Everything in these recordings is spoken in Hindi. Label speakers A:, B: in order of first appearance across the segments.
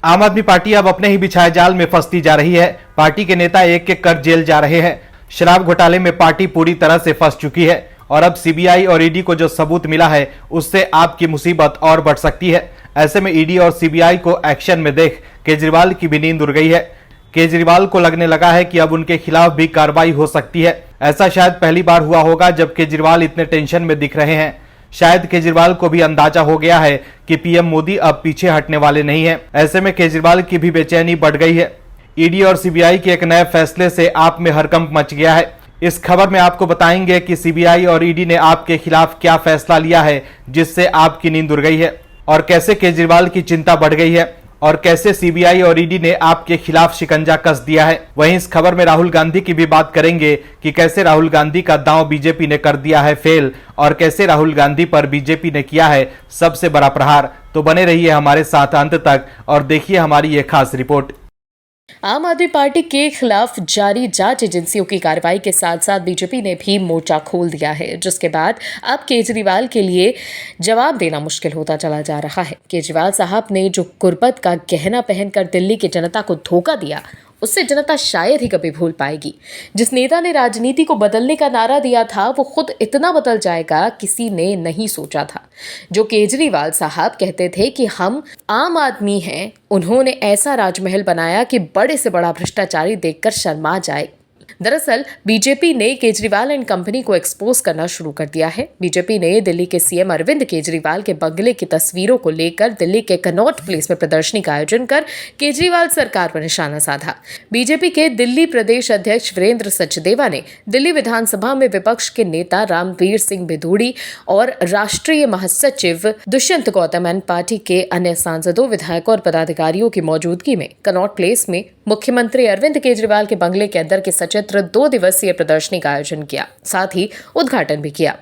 A: आम आदमी पार्टी अब अपने ही बिछाए जाल में फंसती जा रही है। पार्टी के नेता एक एक कर जेल जा रहे हैं। शराब घोटाले में पार्टी पूरी तरह से फंस चुकी है और अब सीबीआई और ईडी को जो सबूत मिला है उससे आपकी मुसीबत और बढ़ सकती है। ऐसे में ईडी और सीबीआई को एक्शन में देख केजरीवाल की भी नींद उड़ गई है। केजरीवाल को लगने लगा है कि अब उनके खिलाफ भी कार्रवाई हो सकती है। ऐसा शायद पहली बार हुआ होगा जब केजरीवाल इतने टेंशन में दिख रहे हैं। शायद केजरीवाल को भी अंदाजा हो गया है कि पीएम मोदी अब पीछे हटने वाले नहीं हैं। ऐसे में केजरीवाल की भी बेचैनी बढ़ गई है। ईडी और सीबीआई के एक नए फैसले से आप में हड़कंप मच गया है। इस खबर में आपको बताएंगे कि सीबीआई और ईडी ने आपके खिलाफ क्या फैसला लिया है जिससे आपकी नींद उड़ गई है, और कैसे केजरीवाल की चिंता बढ़ गई है, और कैसे सीबीआई और ईडी ने आपके खिलाफ शिकंजा कस दिया है। वहीं इस खबर में राहुल गांधी की भी बात करेंगे कि कैसे राहुल गांधी का दांव बीजेपी ने कर दिया है फेल, और कैसे राहुल गांधी पर बीजेपी ने किया है सबसे बड़ा प्रहार। तो बने रहिए हमारे साथ अंत तक और देखिए हमारी ये खास रिपोर्ट।
B: आम आदमी पार्टी के खिलाफ जारी जांच एजेंसियों की कार्रवाई के साथ साथ बीजेपी ने भी मोर्चा खोल दिया है, जिसके बाद अब केजरीवाल के लिए जवाब देना मुश्किल होता चला जा रहा है। केजरीवाल साहब ने जो गुर्बत का गहना पहनकर दिल्ली की जनता को धोखा दिया, उससे जनता शायद ही कभी भूल पाएगी। जिस नेता ने राजनीति को बदलने का नारा दिया था, वो खुद इतना बदल जाएगा किसी ने नहीं सोचा था। जो केजरीवाल साहब कहते थे कि हम आम आदमी हैं, उन्होंने ऐसा राजमहल बनाया कि बड़े से बड़ा भ्रष्टाचारी देखकर शर्मा जाए। दरअसल बीजेपी ने केजरीवाल एंड कंपनी को एक्सपोज करना शुरू कर दिया है। बीजेपी ने दिल्ली के सीएम अरविंद केजरीवाल के बंगले की तस्वीरों को लेकर दिल्ली के कनॉट प्लेस में प्रदर्शनी का आयोजन कर केजरीवाल सरकार पर निशाना साधा। बीजेपी के दिल्ली प्रदेश अध्यक्ष वीरेंद्र सचदेवा ने दिल्ली विधानसभा में विपक्ष के नेता रामवीर सिंह बिधूड़ी और राष्ट्रीय महासचिव दुष्यंत गौतम एंड पार्टी के अन्य सांसदों, विधायकों और पदाधिकारियों की मौजूदगी में कनॉट प्लेस में मुख्यमंत्री अरविंद केजरीवाल के बंगले के अंदर के सचित्र 2 दिवसीय प्रदर्शनी का आयोजन किया, साथ ही उद्घाटन भी किया।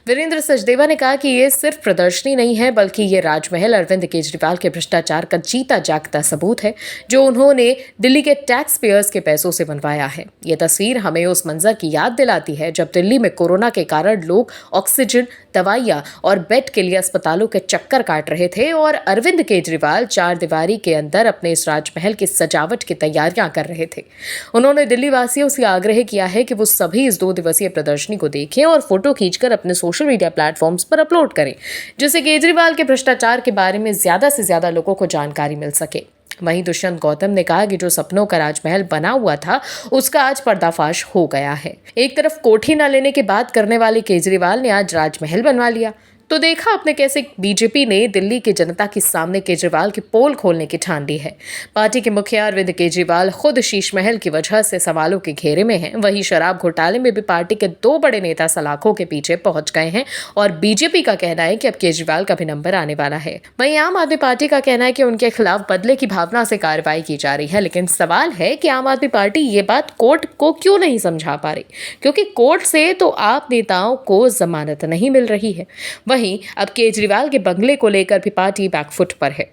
B: वीरेंद्र सचदेवा ने कहा कि ये सिर्फ प्रदर्शनी नहीं है, बल्कि ये राजमहल अरविंद केजरीवाल के भ्रष्टाचार का जीता जागता सबूत है, जो उन्होंने दिल्ली के टैक्स पेयर्स के पैसों से बनवाया है। ये तस्वीर हमें उस मंजर की याद दिलाती है जब दिल्ली में कोरोना के कारण लोग ऑक्सीजन, दवाइयां और बेड के लिए अस्पतालों के चक्कर काट रहे थे और अरविंद केजरीवाल 4 दीवारी के अंदर अपने इस राजमहल की सजावट की तैयारियां कर रहे थे। उन्होंने दिल्ली वासियों से आग्रह किया है कि वो सभी इस 2 दिवसीय प्रदर्शनी को देखें और फोटो खींचकर अपने सोशल मीडिया प्लेटफॉर्म्स पर अपलोड करें, जिससे केजरीवाल के भ्रष्टाचार के बारे में ज्यादा से ज्यादा लोगों को जानकारी मिल सके। वहीं दुष्यंत गौतम ने कहा कि जो सपनों का राजमहल बना हुआ था, उसका आज पर्दाफाश हो गया है। एक तरफ कोठी न लेने की बात करने वाले केजरीवाल ने आज राजमहल बनवा लिया, तो देखा आपने कैसे बीजेपी ने दिल्ली की जनता के सामने केजरीवाल की पोल खोलने की ठान ली है। पार्टी के मुखिया अरविंद केजरीवाल खुद शीश महल की वजह से सवालों के घेरे में हैं। वहीं शराब घोटाले में भी पार्टी के 2 बड़े नेता सलाखों के पीछे पहुंच गए हैं और बीजेपी का कहना है कि अब केजरीवाल का भी नंबर आने वाला है। वहीं आम आदमी पार्टी का कहना है कि उनके खिलाफ बदले की भावना से कार्रवाई की जा रही है, लेकिन सवाल है कि आम आदमी पार्टी ये बात कोर्ट को क्यों नहीं समझा पा रही, क्योंकि कोर्ट से तो आप नेताओं को जमानत नहीं मिल रही है। अब केजरीवाल के बंगले को लेकर भी पार्टी बैकफुट पर है।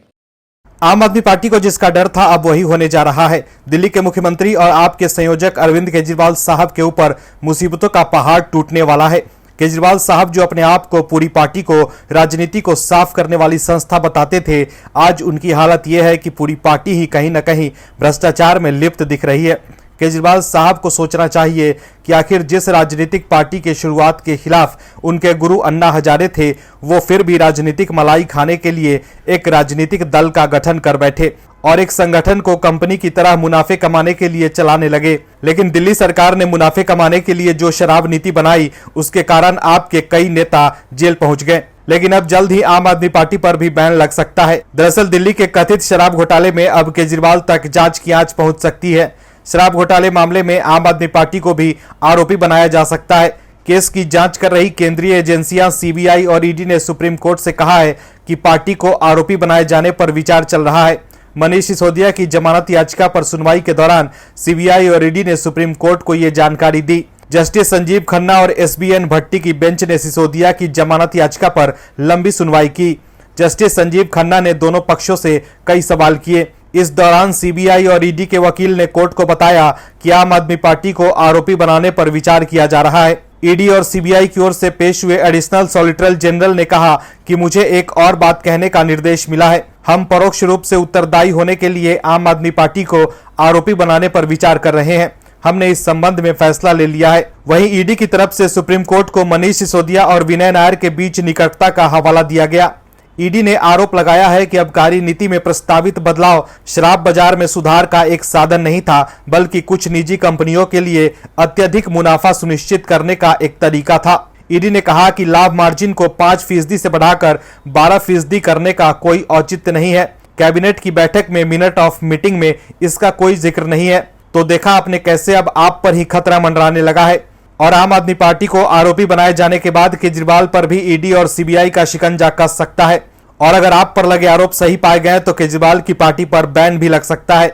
A: आम आदमी पार्टी को जिसका डर था अब वही होने जा रहा है। दिल्ली के मुख्यमंत्री और आपके संयोजक अरविंद केजरीवाल साहब के ऊपर मुसीबतों का पहाड़ टूटने वाला है। केजरीवाल साहब जो अपने आप को, पूरी पार्टी को, राजनीति को साफ करने वाली संस्था बताते थे, आज उनकी हालत यह है कि पूरी पार्टी ही कहीं न कहीं भ्रष्टाचार में लिप्त दिख रही है। केजरीवाल साहब को सोचना चाहिए कि आखिर जिस राजनीतिक पार्टी के शुरुआत के खिलाफ उनके गुरु अन्ना हजारे थे, वो फिर भी राजनीतिक मलाई खाने के लिए एक राजनीतिक दल का गठन कर बैठे और एक संगठन को कंपनी की तरह मुनाफे कमाने के लिए चलाने लगे। लेकिन दिल्ली सरकार ने मुनाफे कमाने के लिए जो शराब नीति बनाई, उसके कारण आपके कई नेता जेल पहुंच गए। लेकिन अब जल्द ही आम आदमी पार्टी पर भी बैन लग सकता है। दरअसल दिल्ली के कथित शराब घोटाले में अब केजरीवाल तक जांच की आंच पहुंच सकती है। शराब घोटाले मामले में आम आदमी पार्टी को भी आरोपी बनाया जा सकता है। केस की जांच कर रही केंद्रीय एजेंसियां सीबीआई और ईडी ने सुप्रीम कोर्ट से कहा है कि पार्टी को आरोपी बनाए जाने पर विचार चल रहा है। मनीष सिसोदिया की जमानत याचिका पर सुनवाई के दौरान सीबीआई और ईडी ने सुप्रीम कोर्ट को यह जानकारी दी। जस्टिस संजीव खन्ना और एसबीएन भट्टी की बेंच ने सिसोदिया की जमानत याचिका पर लंबी सुनवाई की। जस्टिस संजीव खन्ना ने दोनों पक्षों से कई सवाल किए। इस दौरान सीबीआई और ईडी के वकील ने कोर्ट को बताया कि आम आदमी पार्टी को आरोपी बनाने पर विचार किया जा रहा है। ईडी और सीबीआई की ओर से पेश हुए एडिशनल सॉलिसिटर जनरल ने कहा कि मुझे एक और बात कहने का निर्देश मिला है। हम परोक्ष रूप से उत्तरदायी होने के लिए आम आदमी पार्टी को आरोपी बनाने पर विचार कर रहे हैं। हमने इस संबंध में फैसला ले लिया है। वहीं ईडी की तरफ से सुप्रीम कोर्ट को मनीष सिसोदिया और विनय नायर के बीच निकटता का हवाला दिया गया। ईडी ने आरोप लगाया है कि आबकारी नीति में प्रस्तावित बदलाव शराब बाजार में सुधार का एक साधन नहीं था, बल्कि कुछ निजी कंपनियों के लिए अत्यधिक मुनाफा सुनिश्चित करने का एक तरीका था। ईडी ने कहा कि लाभ मार्जिन को 5% से बढ़ाकर 12% करने का कोई औचित्य नहीं है। कैबिनेट की बैठक में मिनट ऑफ मीटिंग में इसका कोई जिक्र नहीं है। तो देखा आपने कैसे अब आप पर ही खतरा मंडराने लगा है और आम आदमी पार्टी को आरोपी बनाए जाने के बाद केजरीवाल पर भी ईडी और सीबीआई का शिकंजा कस सकता है। और अगर आप पर लगे आरोप सही पाए गए तो केजरीवाल की पार्टी पर बैन भी लग सकता है।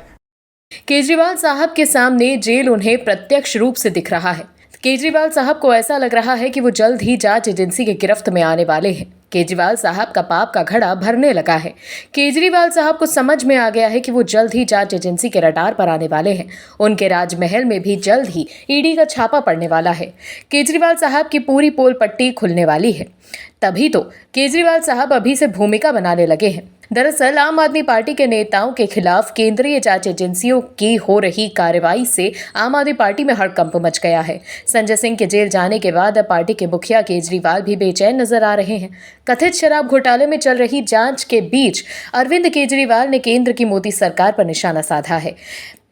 B: केजरीवाल साहब के सामने जेल उन्हें प्रत्यक्ष रूप से दिख रहा है। केजरीवाल साहब को ऐसा लग रहा है कि वो जल्द ही जांच एजेंसी के गिरफ्त में आने वाले हैं। केजरीवाल साहब का पाप का घड़ा भरने लगा है। केजरीवाल साहब को समझ में आ गया है कि वो जल्द ही जांच एजेंसी के रडार पर आने वाले हैं। उनके राजमहल में भी जल्द ही ईडी का छापा पड़ने वाला है। केजरीवाल साहब की पूरी पोल पट्टी खुलने वाली है। तभी तो केजरीवाल साहब अभी से भूमिका बनाने लगे हैं। दरअसल आम आदमी पार्टी के नेताओं के खिलाफ केंद्रीय जांच एजेंसियों की हो रही कार्रवाई से आम आदमी पार्टी में हड़कंप मच गया है। संजय सिंह के जेल जाने के बाद अब पार्टी के मुखिया केजरीवाल भी बेचैन नजर आ रहे हैं। कथित शराब घोटाले में चल रही जांच के बीच अरविंद केजरीवाल ने केंद्र की मोदी सरकार पर निशाना साधा है।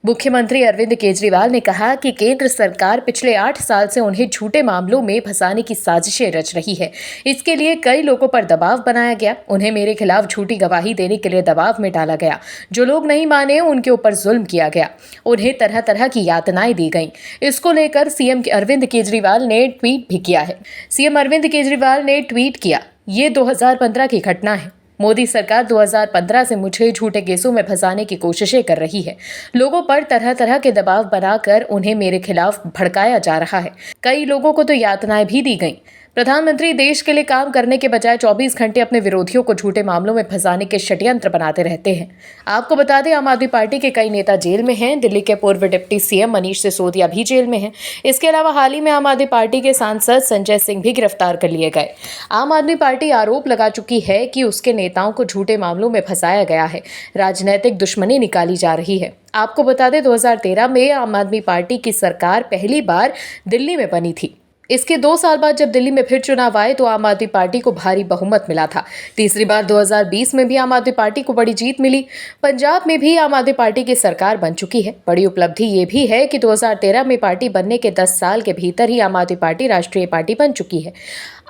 B: मुख्यमंत्री अरविंद केजरीवाल ने कहा कि केंद्र सरकार पिछले 8 साल से उन्हें झूठे मामलों में फंसाने की साजिशें रच रही है। इसके लिए कई लोगों पर दबाव बनाया गया। उन्हें मेरे खिलाफ झूठी गवाही देने के लिए दबाव में डाला गया। जो लोग नहीं माने उनके ऊपर जुल्म किया गया। उन्हें तरह तरह की यातनाएं दी गईं। इसको लेकर सीएम अरविंद केजरीवाल ने ट्वीट भी किया है। सीएम अरविंद केजरीवाल ने ट्वीट किया, ये 2015 की घटना है। मोदी सरकार 2015 से मुझे झूठे केसों में फंसाने की कोशिशें कर रही है। लोगों पर तरह तरह के दबाव बनाकर उन्हें मेरे खिलाफ भड़काया जा रहा है। कई लोगों को तो यातनाएं भी दी गईं। प्रधानमंत्री देश के लिए काम करने के बजाय 24 घंटे अपने विरोधियों को झूठे मामलों में फंसाने के षड्यंत्र बनाते रहते हैं। आपको बता दें, आम आदमी पार्टी के कई नेता जेल में हैं। दिल्ली के पूर्व डिप्टी सीएम मनीष सिसोदिया भी जेल में हैं। इसके अलावा हाल ही में आम आदमी पार्टी के सांसद संजय सिंह भी गिरफ्तार कर लिए गए। आम आदमी पार्टी आरोप लगा चुकी है कि उसके नेताओं को झूठे मामलों में फंसाया गया है। राजनीतिक दुश्मनी निकाली जा रही है। आपको बता दें, 2013 में आम आदमी पार्टी की सरकार पहली बार दिल्ली में बनी थी। इसके 2 साल बाद जब दिल्ली में फिर चुनाव आए तो आम आदमी पार्टी को भारी बहुमत मिला था। तीसरी बार 2020 में भी आम आदमी पार्टी को बड़ी जीत मिली। पंजाब में भी आम आदमी पार्टी की सरकार बन चुकी है। बड़ी उपलब्धि ये भी है कि 2013 में पार्टी बनने के 10 साल के भीतर ही आम आदमी पार्टी राष्ट्रीय पार्टी बन चुकी है।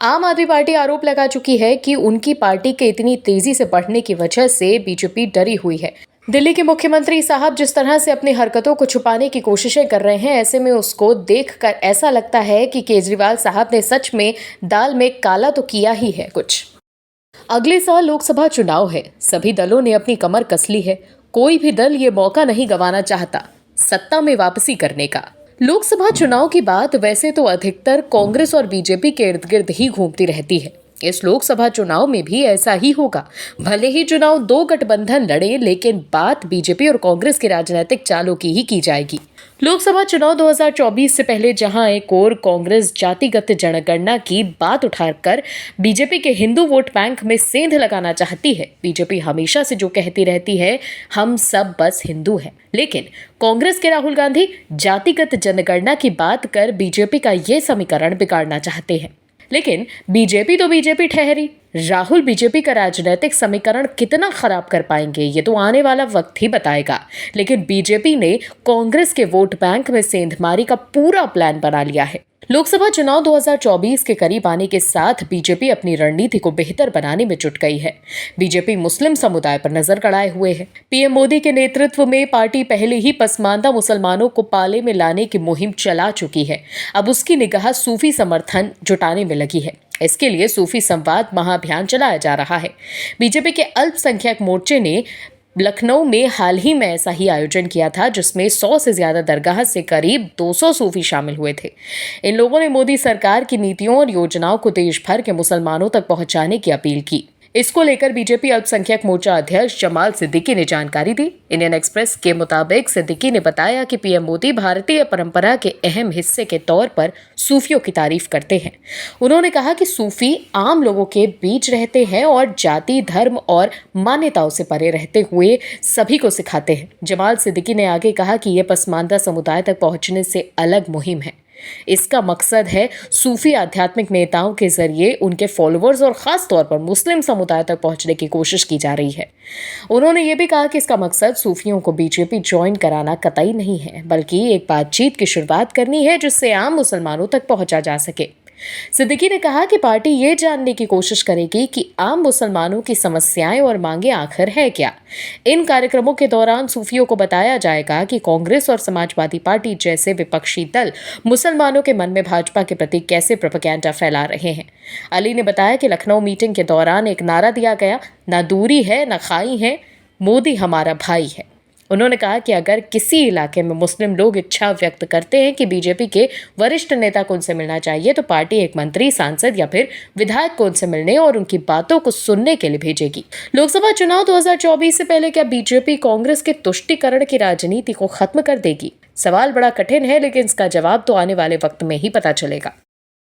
B: आम आदमी पार्टी आरोप लगा चुकी है कि उनकी पार्टी के इतनी तेजी से बढ़ने की वजह से बीजेपी डरी हुई है। दिल्ली के मुख्यमंत्री साहब जिस तरह से अपनी हरकतों को छुपाने की कोशिशें कर रहे हैं, ऐसे में उसको देखकर ऐसा लगता है कि केजरीवाल साहब ने सच में दाल में काला तो किया ही है कुछ। अगले साल लोकसभा चुनाव है। सभी दलों ने अपनी कमर कस ली है। कोई भी दल ये मौका नहीं गंवाना चाहता सत्ता में वापसी करने का। लोकसभा चुनाव की बात वैसे तो अधिकतर कांग्रेस और बीजेपी के इर्द गिर्द ही घूमती रहती है। इस लोकसभा चुनाव में भी ऐसा ही होगा। भले ही चुनाव 2 गठबंधन लड़े, लेकिन बात बीजेपी और कांग्रेस की राजनीतिक चालों की ही की जाएगी। लोकसभा चुनाव 2024 से पहले जहां एक और कांग्रेस जातिगत जनगणना की बात उठाकर बीजेपी के हिंदू वोट बैंक में सेंध लगाना चाहती है। बीजेपी हमेशा से जो कहती रहती है, हम सब बस हिंदू हैं, लेकिन कांग्रेस के राहुल गांधी जातिगत जनगणना की बात कर बीजेपी का ये समीकरण बिगाड़ना चाहते हैं। लेकिन बीजेपी तो बीजेपी ठहरी। राहुल बीजेपी का राजनीतिक समीकरण कितना खराब कर पाएंगे ये तो आने वाला वक्त ही बताएगा। लेकिन बीजेपी ने कांग्रेस के वोट बैंक में सेंधमारी का पूरा प्लान बना लिया है। लोकसभा चुनाव 2024 के करीब आने के साथ बीजेपी अपनी रणनीति को बेहतर बनाने में जुट गई है। बीजेपी मुस्लिम समुदाय पर नजर गड़ाए हुए है। पीएम मोदी के नेतृत्व में पार्टी पहले ही पसमानदा मुसलमानों को पाले में लाने की मुहिम चला चुकी है। अब उसकी निगाह सूफी समर्थन जुटाने में लगी है। इसके लिए सूफी संवाद महाअभियान चलाया जा रहा है। बीजेपी के अल्पसंख्यक मोर्चे ने लखनऊ में हाल ही में ऐसा ही आयोजन किया था, जिसमें 100 से ज्यादा दरगाह से करीब 200 सूफी शामिल हुए थे। इन लोगों ने मोदी सरकार की नीतियों और योजनाओं को देश भर के मुसलमानों तक पहुंचाने की अपील की। इसको लेकर बीजेपी अल्पसंख्यक मोर्चा अध्यक्ष जमाल सिद्दीकी ने जानकारी दी। इंडियन एक्सप्रेस के मुताबिक सिद्दीकी ने बताया कि पीएम मोदी भारतीय परंपरा के अहम हिस्से के तौर पर सूफियों की तारीफ करते हैं। उन्होंने कहा कि सूफी आम लोगों के बीच रहते हैं और जाति, धर्म और मान्यताओं से परे रहते हुए सभी को सिखाते हैं। जमाल सिद्दीकी ने आगे कहा कि यह पसमानदा समुदाय तक पहुंचने से अलग मुहिम है। इसका मकसद है सूफी आध्यात्मिक नेताओं के जरिए उनके फॉलोअर्स और खास तौर पर मुस्लिम समुदाय तक पहुंचने की कोशिश की जा रही है। उन्होंने ये भी कहा कि इसका मकसद सूफियों को बीजेपी ज्वाइन कराना कतई नहीं है, बल्कि एक बातचीत की शुरुआत करनी है जिससे आम मुसलमानों तक पहुंचा जा सके। सिद्दीकी ने कहा कि पार्टी ये जानने की कोशिश करेगी कि आम मुसलमानों की समस्याएं और मांगे आखिर है क्या। इन कार्यक्रमों के दौरान सूफियों को बताया जाएगा कि कांग्रेस और समाजवादी पार्टी जैसे विपक्षी दल मुसलमानों के मन में भाजपा के प्रति कैसे प्रोपेगेंडा फैला रहे हैं। अली ने बताया कि लखनऊ मीटिंग के दौरान एक नारा दिया गया, ना दूरी है ना खाई है, मोदी हमारा भाई है। उन्होंने कहा कि अगर किसी इलाके में मुस्लिम लोग इच्छा व्यक्त करते हैं कि बीजेपी के वरिष्ठ नेता को उनसे मिलना चाहिए, तो पार्टी एक मंत्री, सांसद या फिर विधायक को उनसे मिलने और उनकी बातों को सुनने के लिए भेजेगी। लोकसभा चुनाव 2024 से पहले क्या बीजेपी कांग्रेस के तुष्टीकरण की राजनीति को खत्म कर देगी? सवाल बड़ा कठिन है, लेकिन इसका जवाब तो आने वाले वक्त में ही पता चलेगा।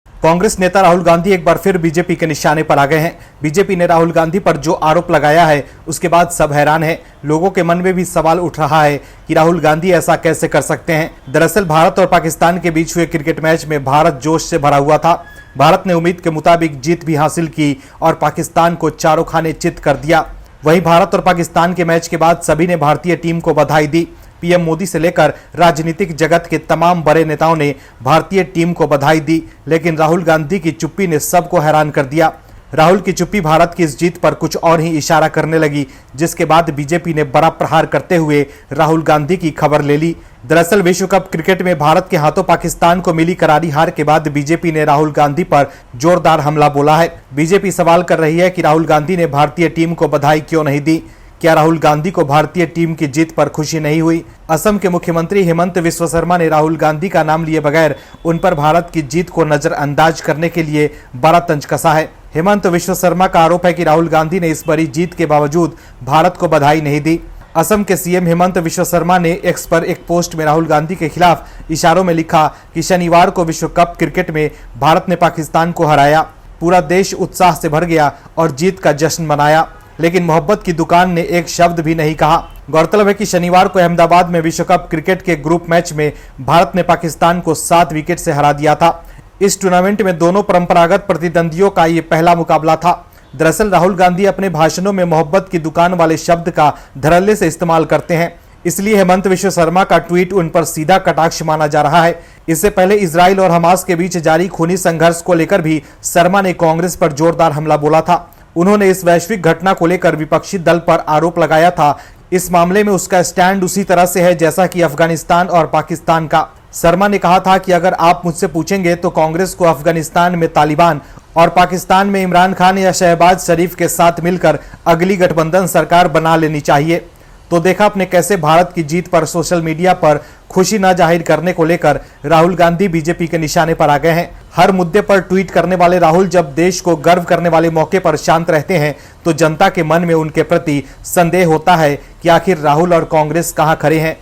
A: कांग्रेस नेता राहुल गांधी एक बार फिर बीजेपी के निशाने पर आ गए हैं। बीजेपी ने राहुल गांधी पर जो आरोप लगाया है उसके बाद सब हैरान हैं। लोगों के मन में भी सवाल उठ रहा है कि राहुल गांधी ऐसा कैसे कर सकते हैं। दरअसल भारत और पाकिस्तान के बीच हुए क्रिकेट मैच में भारत जोश से भरा हुआ था। भारत ने उम्मीद के मुताबिक जीत भी हासिल की और पाकिस्तान को चारों खाने चित कर दिया। वहीं भारत और पाकिस्तान के मैच के बाद सभी ने भारतीय टीम को बधाई दी। पीएम मोदी से लेकर राजनीतिक जगत के तमाम बड़े नेताओं ने भारतीय टीम को बधाई दी, लेकिन राहुल गांधी की चुप्पी ने सबको हैरान कर दिया। राहुल की चुप्पी भारत की इस जीत पर कुछ और ही इशारा करने लगी, जिसके बाद बीजेपी ने बड़ा प्रहार करते हुए राहुल गांधी की खबर ले ली। दरअसल विश्व कप क्रिकेट में भारत के हाथों पाकिस्तान को मिली करारी हार के बाद बीजेपी ने राहुल गांधी पर जोरदार हमला बोला है। बीजेपी सवाल कर रही है कि राहुल गांधी ने भारतीय टीम को बधाई क्यों नहीं दी। क्या राहुल गांधी को भारतीय टीम की जीत पर खुशी नहीं हुई? असम के मुख्यमंत्री हेमंत विश्व शर्मा ने राहुल गांधी का नाम लिए बगैर उन पर भारत की जीत को नजरअंदाज करने के लिए बड़ा तंज कसा है। हेमंत विश्व शर्मा का आरोप है कि राहुल गांधी ने इस बड़ी जीत के बावजूद भारत को बधाई नहीं दी। असम के सीएम हेमंत विश्व शर्मा ने एक्स पर एक पोस्ट में राहुल गांधी के खिलाफ इशारों में लिखा कि शनिवार को विश्व कप क्रिकेट में भारत ने पाकिस्तान को हराया। पूरा देश उत्साह से भर गया और जीत का जश्न मनाया, लेकिन मोहब्बत की दुकान ने एक शब्द भी नहीं कहा। गौरतलब है कि शनिवार को अहमदाबाद में विश्व कप क्रिकेट के ग्रुप मैच में भारत ने पाकिस्तान को 7 विकेट से हरा दिया था। इस टूर्नामेंट में दोनों परंपरागत प्रतिद्वंदियों का ये पहला मुकाबला था। दरअसल राहुल गांधी अपने भाषणों में मोहब्बत की दुकान वाले शब्द का धड़ल्ले से इस्तेमाल करते हैं, इसलिए हेमंत विश्व शर्मा का ट्वीट उन पर सीधा कटाक्ष माना जा रहा है। इससे पहले इजराइल और हमास के बीच जारी खूनी संघर्ष को लेकर भी शर्मा ने कांग्रेस पर जोरदार हमला बोला था। उन्होंने इस वैश्विक घटना को लेकर विपक्षी दल पर आरोप लगाया था। इस मामले में उसका स्टैंड उसी तरह से है जैसा कि अफगानिस्तान और पाकिस्तान का। शर्मा ने कहा था कि अगर आप मुझसे पूछेंगे तो कांग्रेस को अफगानिस्तान में तालिबान और पाकिस्तान में इमरान खान या शहबाज शरीफ के साथ मिलकर अगली गठबंधन सरकार बना लेनी चाहिए। तो देखा आपने कैसे भारत की जीत पर सोशल मीडिया पर खुशी न जाहिर करने को लेकर राहुल गांधी बीजेपी के निशाने पर आ गए हैं। हर मुद्दे पर ट्वीट करने वाले राहुल जब देश को गर्व करने वाले मौके पर शांत रहते हैं तो जनता के मन में उनके प्रति संदेह होता है कि आखिर राहुल और कांग्रेस कहां खड़े हैं।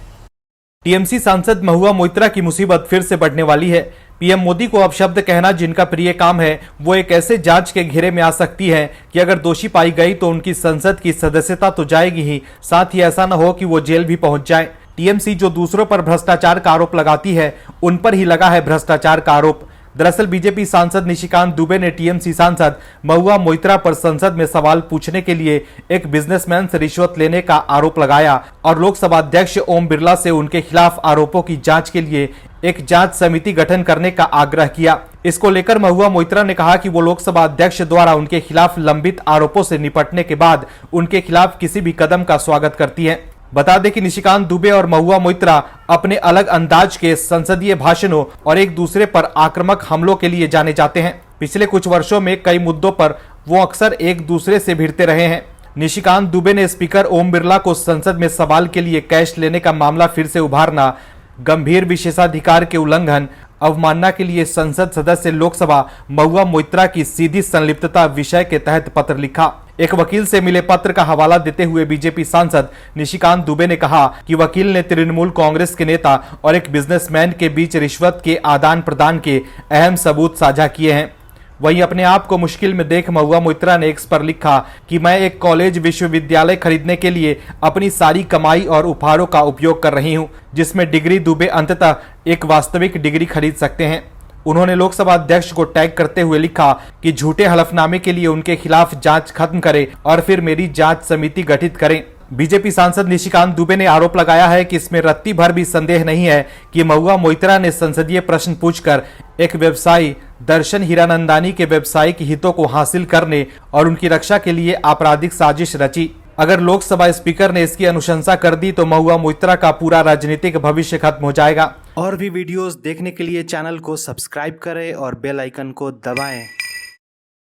A: टीएमसी सांसद महुआ मोइत्रा की मुसीबत फिर से बढ़ने वाली है। पीएम मोदी को अपशब्द कहना जिनका प्रिय काम है, वो एक ऐसे जांच के घेरे में आ सकती है कि अगर दोषी पाई गई तो उनकी संसद की सदस्यता तो जाएगी ही, साथ ही ऐसा न हो कि वो जेल भी पहुंच जाए। टीएमसी जो दूसरों पर भ्रष्टाचार का आरोप लगाती है, उन पर ही लगा है भ्रष्टाचार का आरोप। दरअसल बीजेपी सांसद निशिकांत दुबे ने टीएमसी सांसद महुआ मोइत्रा पर संसद में सवाल पूछने के लिए एक बिजनेसमैन से रिश्वत लेने का आरोप लगाया और लोकसभा अध्यक्ष ओम बिरला से उनके खिलाफ आरोपों की जांच के लिए एक जांच समिति गठन करने का आग्रह किया। इसको लेकर महुआ मोइत्रा ने कहा कि वो लोकसभा अध्यक्ष द्वारा उनके खिलाफ लंबित आरोपों से निपटने के बाद उनके खिलाफ किसी भी कदम का स्वागत करती है। बता दें कि निशिकांत दुबे और महुआ मोइत्रा अपने अलग अंदाज के संसदीय भाषणों और एक दूसरे पर आक्रामक हमलों के लिए जाने जाते हैं। पिछले कुछ वर्षों में कई मुद्दों पर वो अक्सर एक दूसरे से भिड़ते रहे हैं। निशिकांत दुबे ने स्पीकर ओम बिरला को संसद में सवाल के लिए कैश लेने का मामला फिर से उभारना, गंभीर विशेषाधिकार के उल्लंघन, अवमानना के लिए संसद सदस्य लोकसभा महुआ मोइत्रा की सीधी संलिप्तता विषय के तहत पत्र लिखा। एक वकील से मिले पत्र का हवाला देते हुए बीजेपी सांसद निशिकांत दुबे ने कहा कि वकील ने तृणमूल कांग्रेस के नेता और एक बिजनेसमैन के बीच रिश्वत के आदान प्रदान के अहम सबूत साझा किए हैं। वहीं अपने आप को मुश्किल में देख महुआ मोइत्रा ने एक्स पर लिखा कि मैं एक कॉलेज विश्वविद्यालय खरीदने के लिए अपनी सारी कमाई और उपहारों का उपयोग कर रही हूं, जिसमें डिग्री दुबे अंततः एक वास्तविक डिग्री खरीद सकते हैं। उन्होंने लोकसभा अध्यक्ष को टैग करते हुए लिखा कि झूठे हलफनामे के लिए उनके खिलाफ जांच खत्म करें और फिर मेरी जांच समिति गठित करें। बीजेपी सांसद निशिकांत दुबे ने आरोप लगाया है कि इसमें रत्ती भर भी संदेह नहीं है कि महुआ मोइत्रा ने संसदीय प्रश्न पूछकर एक व्यवसायी दर्शन हीरानंदानी के व्यावसायिक हितों को हासिल करने और उनकी रक्षा के लिए आपराधिक साजिश रची। अगर लोकसभा स्पीकर ने इसकी अनुशंसा कर दी तो महुआ मोइत्रा का पूरा राजनीतिक भविष्य खत्म हो जाएगा।
C: और भी वीडियोस देखने के लिए चैनल को सब्सक्राइब करें और बेल आइकन को दबाएं।